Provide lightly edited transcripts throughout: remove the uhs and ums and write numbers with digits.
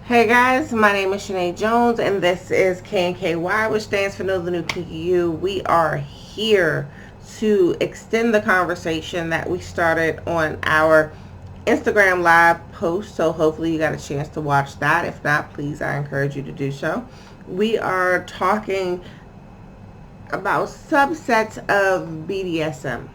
Hey guys, my name is Shanae Jones and this is KNKY, which stands for Know the New Kinky You. We are here to extend the conversation that we started on our Instagram live post, so hopefully you got a chance to watch that. If not, please, I encourage you to do so. We are talking about subsets of BDSM.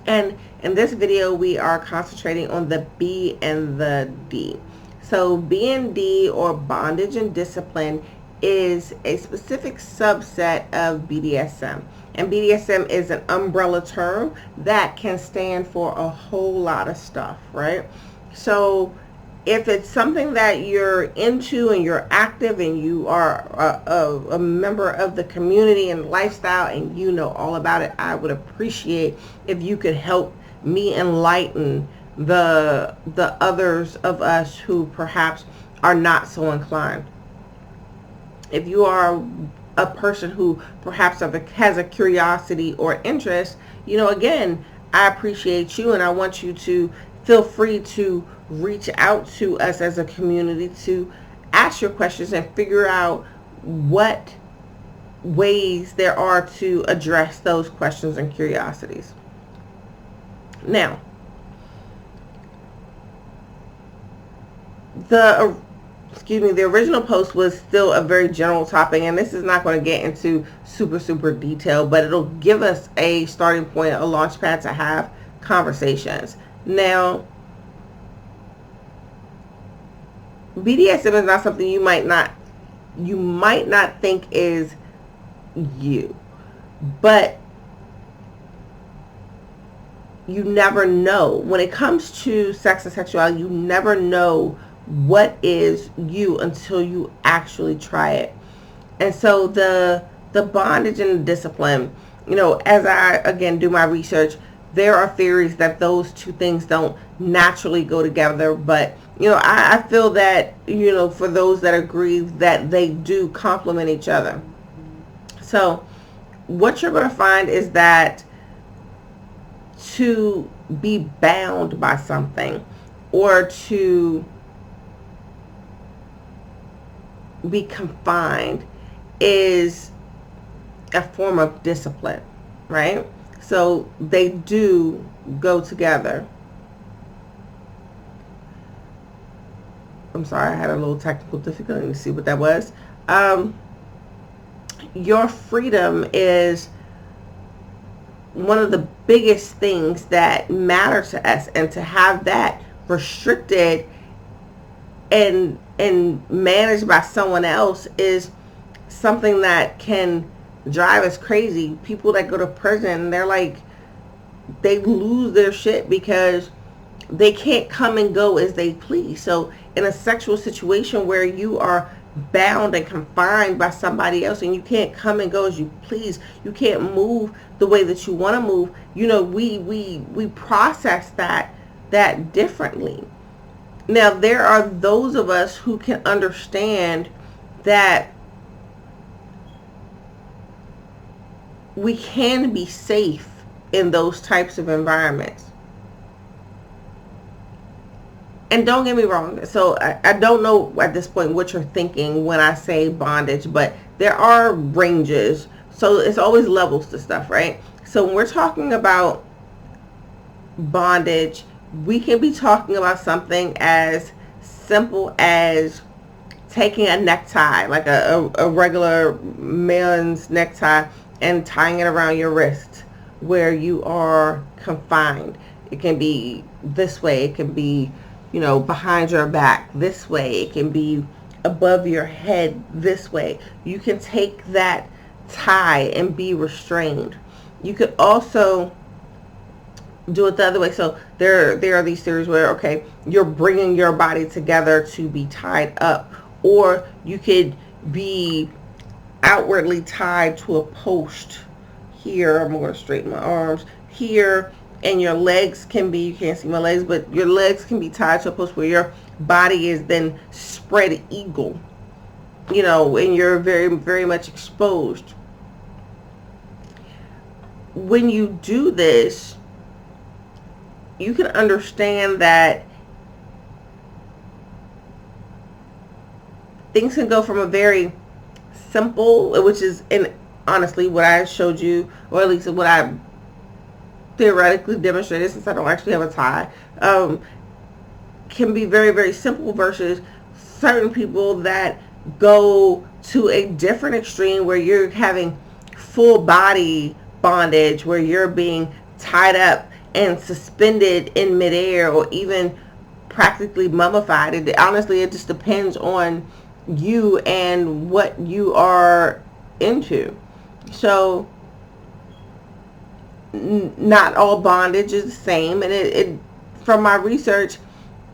And in this video, we are concentrating on the B and the D. So B and D, or Bondage and Discipline, is a specific subset of BDSM. And BDSM is an umbrella term that can stand for a whole lot of stuff, right? So if it's something that you're into and you're active and you are a member of the community and lifestyle and you know all about it, I would appreciate if you could help me enlighten the others of us who perhaps are not so inclined. If you are a person who perhaps has a curiosity or interest, again, I appreciate you and I want you to feel free to reach out to us as a community to ask your questions and figure out what ways there are to address those questions and curiosities. Now, the original post was still a very general topic, and this is not going to get into super detail, but it'll give us a starting point, a launch pad to have conversations. Now, BDSM is not something you might not think is you, but you never know. When it comes to sex and sexuality, you never know what is you until you actually try it. And so the bondage and the discipline, as I again do my research, there are theories that those two things don't naturally go together, but I feel that for those that agree that they do complement each other. So what you're going to find is that to be bound by something or to be confined is a form of discipline, right? So they do go together. I'm sorry, I had a little technical difficulty to see what that was. Your freedom is one of the biggest things that matter to us, and to have that restricted and managed by someone else is something that can drive us crazy. People that go to prison, they lose their shit because they can't come and go as they please. So in a sexual situation where you are bound and confined by somebody else and you can't come and go as you please, you can't move the way that you want to move, we process that differently. Now, there are those of us who can understand that we can be safe in those types of environments. And don't get me wrong, so I don't know at this point what you're thinking when I say bondage, but there are ranges. So it's always levels to stuff, right? So when we're talking about bondage, we can be talking about something as simple as taking a necktie, like a regular man's necktie, and tying it around your wrist where you are confined. It can be this way, it can be behind your back this way, it can be above your head this way. You can take that tie and be restrained. You could also do it the other way. So there are these theories where, okay, you're bringing your body together to be tied up, or you could be outwardly tied to a post here. I'm going to straighten my arms here, and your legs can be, you can't see my legs, but your legs can be tied to a post where your body is then spread eagle, and you're very much exposed. When you do this, you can understand that things can go from a very simple, which is, in honestly what I showed you, or at least what I theoretically demonstrated, since I don't actually have a tie, can be very, very simple, versus certain people that go to a different extreme where you're having full body bondage, where you're being tied up and suspended in midair, or even practically mummified. Honestly, it just depends on you and what you are into. So not all bondage is the same, and it from my research,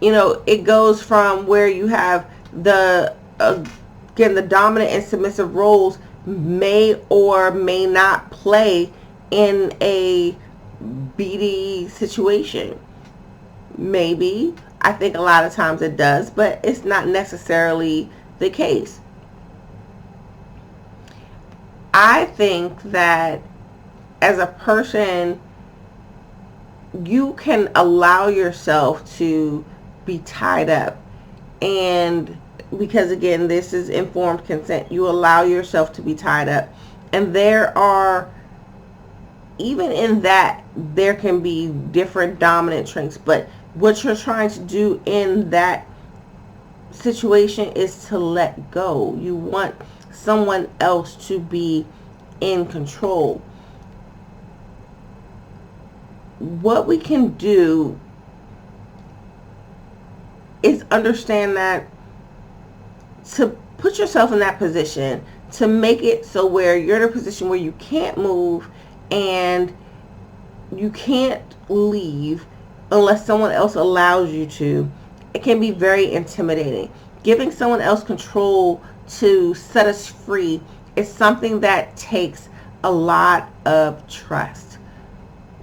it goes from where you have the again, the dominant and submissive roles may or may not play in a BD situation. Maybe. I think a lot of times it does, but it's not necessarily the case. I think that as a person, you can allow yourself to be tied up. And because, again, this is informed consent, you allow yourself to be tied up. And there are, even in that, there can be different dominant traits. But what you're trying to do in that situation is to let go. You want someone else to be in control. What we can do is understand that, to put yourself in that position, to make it so where you're in a position where you can't move and you can't leave unless someone else allows you to. It can be very intimidating. Giving someone else control to set us free is something that takes a lot of trust.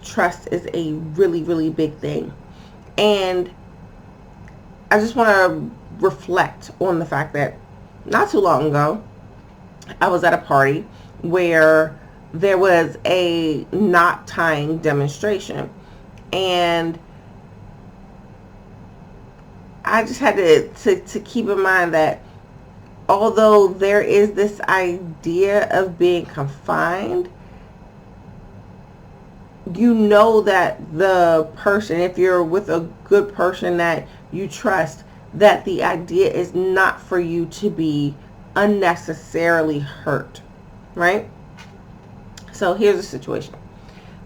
Trust is a really, really big thing. And I just want to reflect on the fact that not too long ago, I was at a party where there was a knot tying demonstration. And I just had to keep in mind that although there is this idea of being confined, you know that the person, if you're with a good person that you trust, that the idea is not for you to be unnecessarily hurt, right? So here's the situation.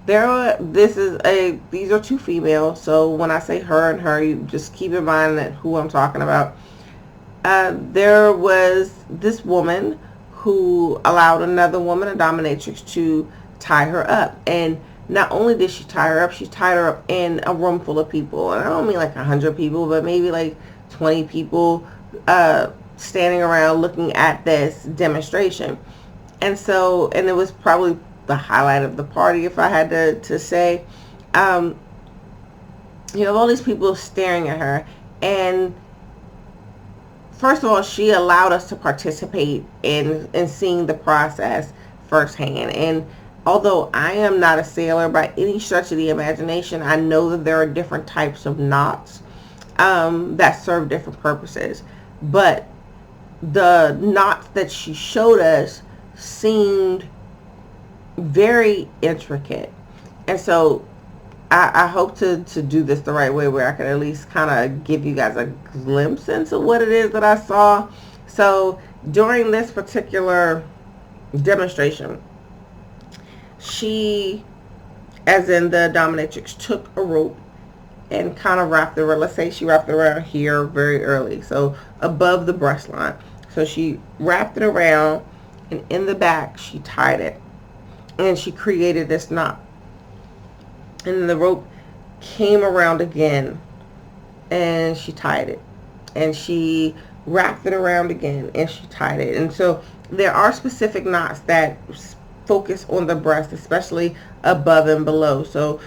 These are two females, so when I say her and her, you just keep in mind that who I'm talking about. There was this woman who allowed another woman, a dominatrix, to tie her up. And not only did she tie her up, she tied her up in a room full of people. And I don't mean like 100 people, but maybe like 20 people standing around looking at this demonstration. And it was probably the highlight of the party, if I had to say. You have all these people staring at her. And first of all, she allowed us to participate in seeing the process firsthand. And although I am not a sailor by any stretch of the imagination, I know that there are different types of knots that serve different purposes. But the knots that she showed us seemed very intricate. And so I hope to do this the right way, where I can at least kind of give you guys a glimpse into what it is that I saw. So during this particular demonstration, she, as in the dominatrix, took a rope and kind of wrapped it around, let's say she wrapped it around here very early, so above the breast line. So she wrapped it around, and in the back she tied it, and she created this knot. And then the rope came around again, and she tied it, and she wrapped it around again, and she tied it. And so there are specific knots that focus on the breast, especially above and below. So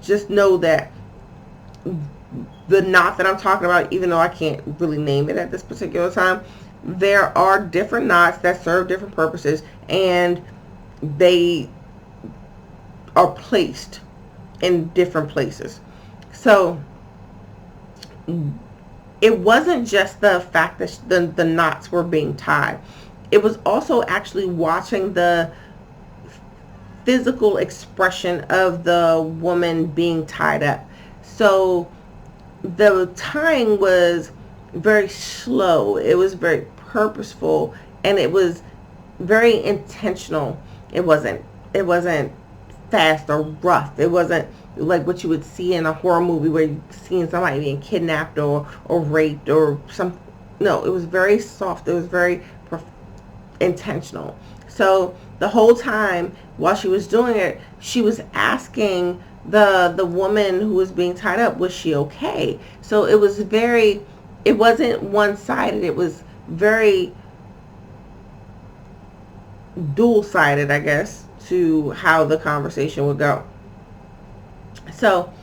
just know that the knot that I'm talking about, even though I can't really name it at this particular time, there are different knots that serve different purposes, and they are placed in different places. So it wasn't just the fact that the knots were being tied. It was also actually watching the physical expression of the woman being tied up. So the tying was very slow. It was very purposeful, and it was very intentional. It wasn't fast or rough. It wasn't like what you would see in a horror movie where you're seeing somebody being kidnapped or raped or some. No, it was very soft. It was very intentional. So the whole time while she was doing it, she was asking the woman who was being tied up, was she okay? So it was it wasn't one-sided. It was very dual-sided, I guess, to how the conversation would go. So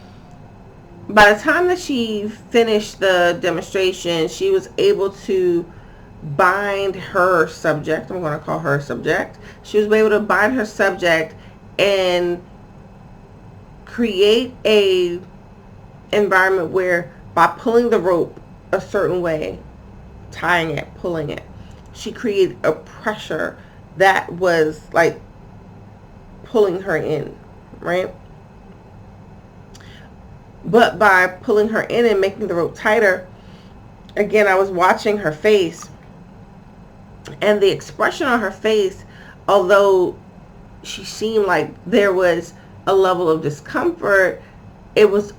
by the time that she finished the demonstration, she was able to bind her subject. I'm going to call her subject. She was able to bind her subject and create a environment where, by pulling the rope a certain way, tying it, pulling it, she created a pressure that was like pulling her in, right? But by pulling her in and making the rope tighter, again, I was watching her face, and the expression on her face, although she seemed like there was a level of discomfort, it was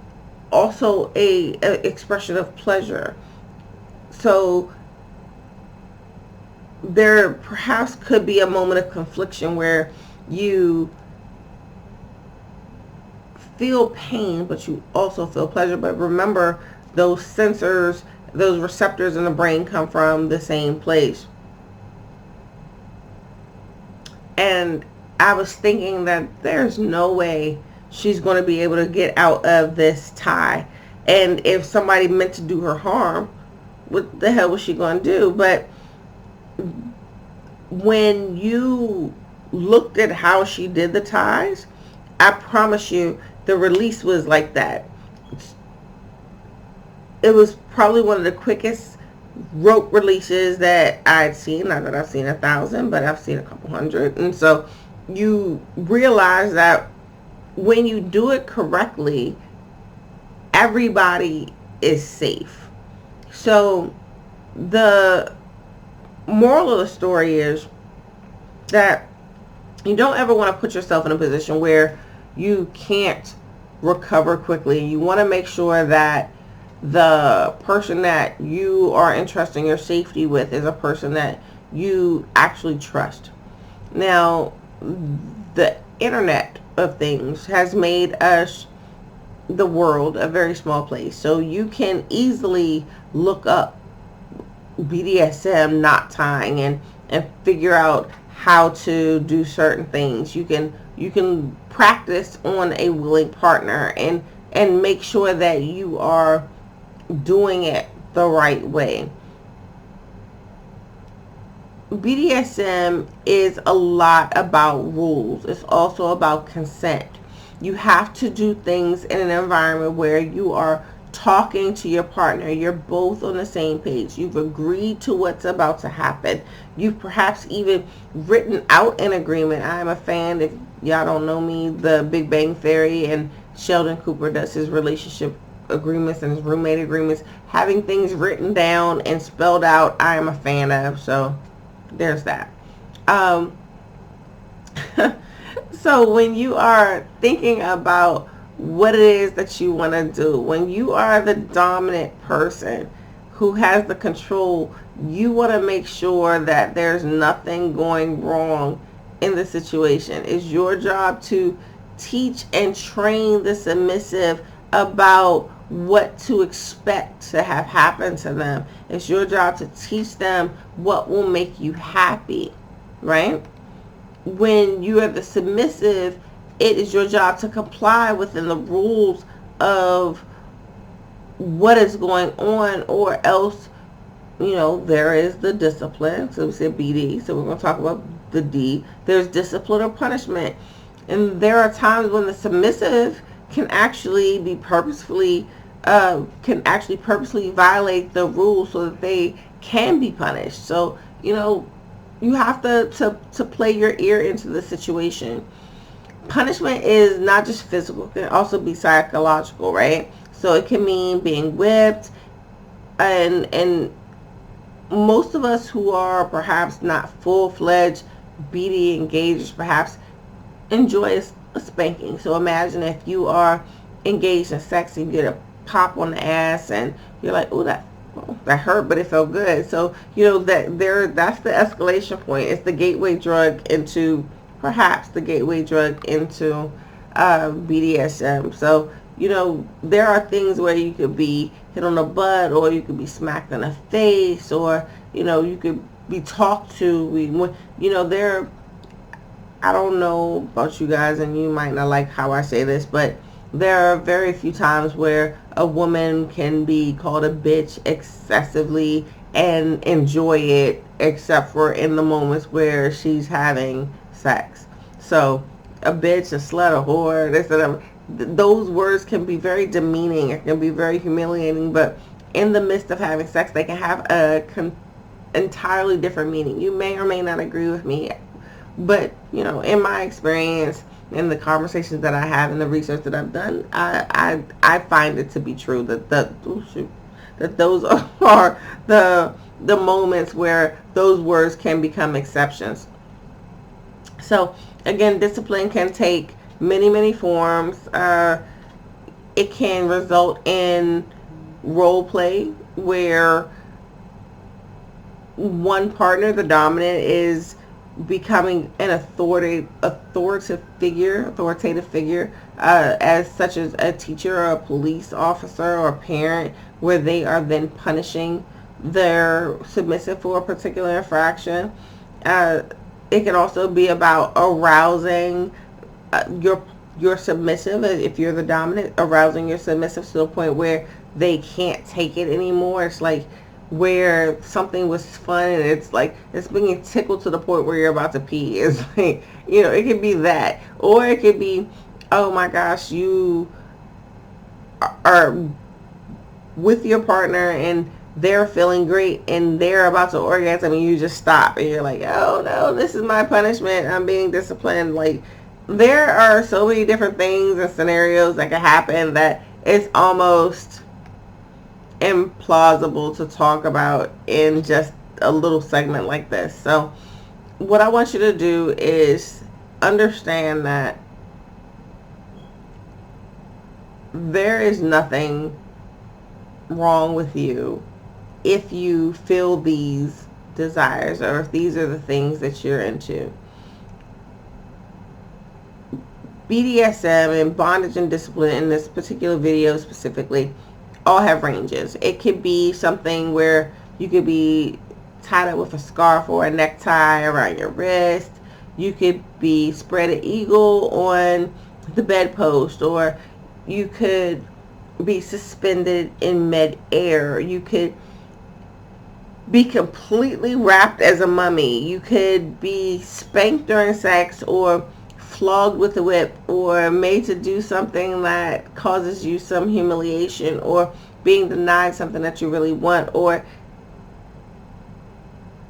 also a expression of pleasure. So there perhaps could be a moment of confliction where you feel pain, but you also feel pleasure. But remember, those sensors, those receptors in the brain come from the same place. And I was thinking that there's no way she's going to be able to get out of this tie. And if somebody meant to do her harm, what the hell was she going to do? But when you looked at how she did the ties, I promise you the release was like that. It was probably one of the quickest rope releases that I'd seen. Not that I've seen 1,000, but I've seen a couple hundred. And so you realize that when you do it correctly, everybody is safe. So the moral of the story is that you don't ever want to put yourself in a position where you can't recover quickly. You want to make sure that the person that you are entrusting your safety with is a person that you actually trust. Now, the internet of things has made us, the world, a very small place. So you can easily look up BDSM knot tying and figure out how to do certain things. You can practice on a willing partner and make sure that you are doing it the right way. BDSM is a lot about rules. It's also about consent. You have to do things in an environment where you are talking to your partner. You're both on the same page. You've agreed to what's about to happen. You've perhaps even written out an agreement. I'm a fan, if y'all don't know me, the Big Bang Theory, and Sheldon Cooper does his relationship agreements and his roommate agreements. Having things written down and spelled out, I am a fan of. So there's that. So when you are thinking about what it is that you want to do, when you are the dominant person who has the control, you want to make sure that there's nothing going wrong in the situation. It's your job to teach and train the submissive about what to expect to have happen to them. It's your job to teach them what will make you happy, right? When you are the submissive, it is your job to comply within the rules of what is going on, or else, you know, there is the discipline. So we said BD, so we're going to talk about the D. There's discipline or punishment. And there are times when the submissive can actually be purposefully can actually purposely violate the rules so that they can be punished. So, you know, you have to play your ear into the situation. Punishment is not just physical, it can also be psychological, right? So it can mean being whipped, and most of us who are perhaps not full-fledged BD engagers perhaps enjoy a spanking. So imagine if you are engaged in sex and you get a pop on the ass and you're like, oh, that hurt, but it felt good. So, you know, that's the escalation point. It's the gateway drug into, perhaps the gateway drug into BDSM. So, you know, there are things where you could be hit on the butt, or you could be smacked in the face, or, you know, you could be talked to. You know, I don't know about you guys, and you might not like how I say this, but there are very few times where a woman can be called a bitch excessively and enjoy it, except for in the moments where she's having sex. So, a bitch, a slut, a whore, this and that, those words can be very demeaning. It can be very humiliating, but in the midst of having sex, they can have a entirely different meaning. You may or may not agree with me, but, you know, in my experience, in the conversations that I have and the research that I've done, I find it to be true that those are the moments where those words can become exceptions. So again, discipline can take many forms. It can result in role play where one partner, the dominant, is becoming an authoritative figure, as such as a teacher or a police officer or a parent, where they are then punishing their submissive for a particular infraction. It can also be about arousing your submissive, if you're the dominant, arousing your submissive to the point where they can't take it anymore. It's like where something was fun and it's like it's being tickled to the point where you're about to pee. It's like, you know, it could be that, or it could be, oh my gosh, you are with your partner and they're feeling great and they're about to orgasm and you just stop and you're like, oh no, this is my punishment, I'm being disciplined. Like, there are so many different things and scenarios that can happen that it's almost implausible to talk about in just a little segment like this. So what I want you to do is understand that there is nothing wrong with you if you feel these desires, or if these are the things that you're into. BDSM and Bondage and Discipline, in this particular video specifically, all have ranges. It could be something where you could be tied up with a scarf or a necktie around your wrist. You could be spread eagle on the bedpost, or you could be suspended in mid-air. You could be completely wrapped as a mummy. You could be spanked during sex, or flogged with a whip, or made to do something that causes you some humiliation, or being denied something that you really want, or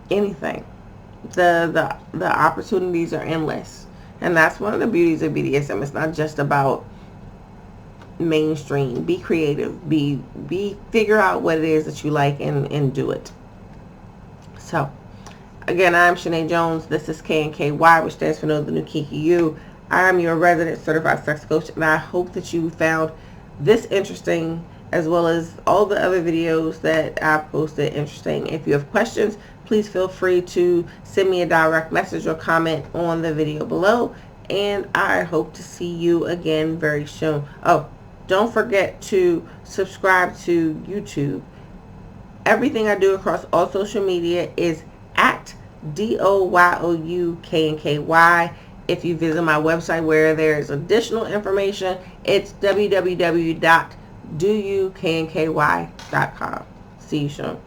anything. The opportunities are endless, and that's one of the beauties of BDSM. It's not just about mainstream. Be creative. Figure out what it is that you like and do it. So again, I'm Shanae Jones. This is KNKY, which stands for Know the New Kinky You. I am your resident certified sex coach, and I hope that you found this interesting, as well as all the other videos that I've posted, interesting. If you have questions, please feel free to send me a direct message or comment on the video below, and I hope to see you again very soon. Oh, don't forget to subscribe to YouTube. Everything I do across all social media is at DOYOUKNKY. If you visit my website where there's additional information, it's www.doyouknky.com. See you soon.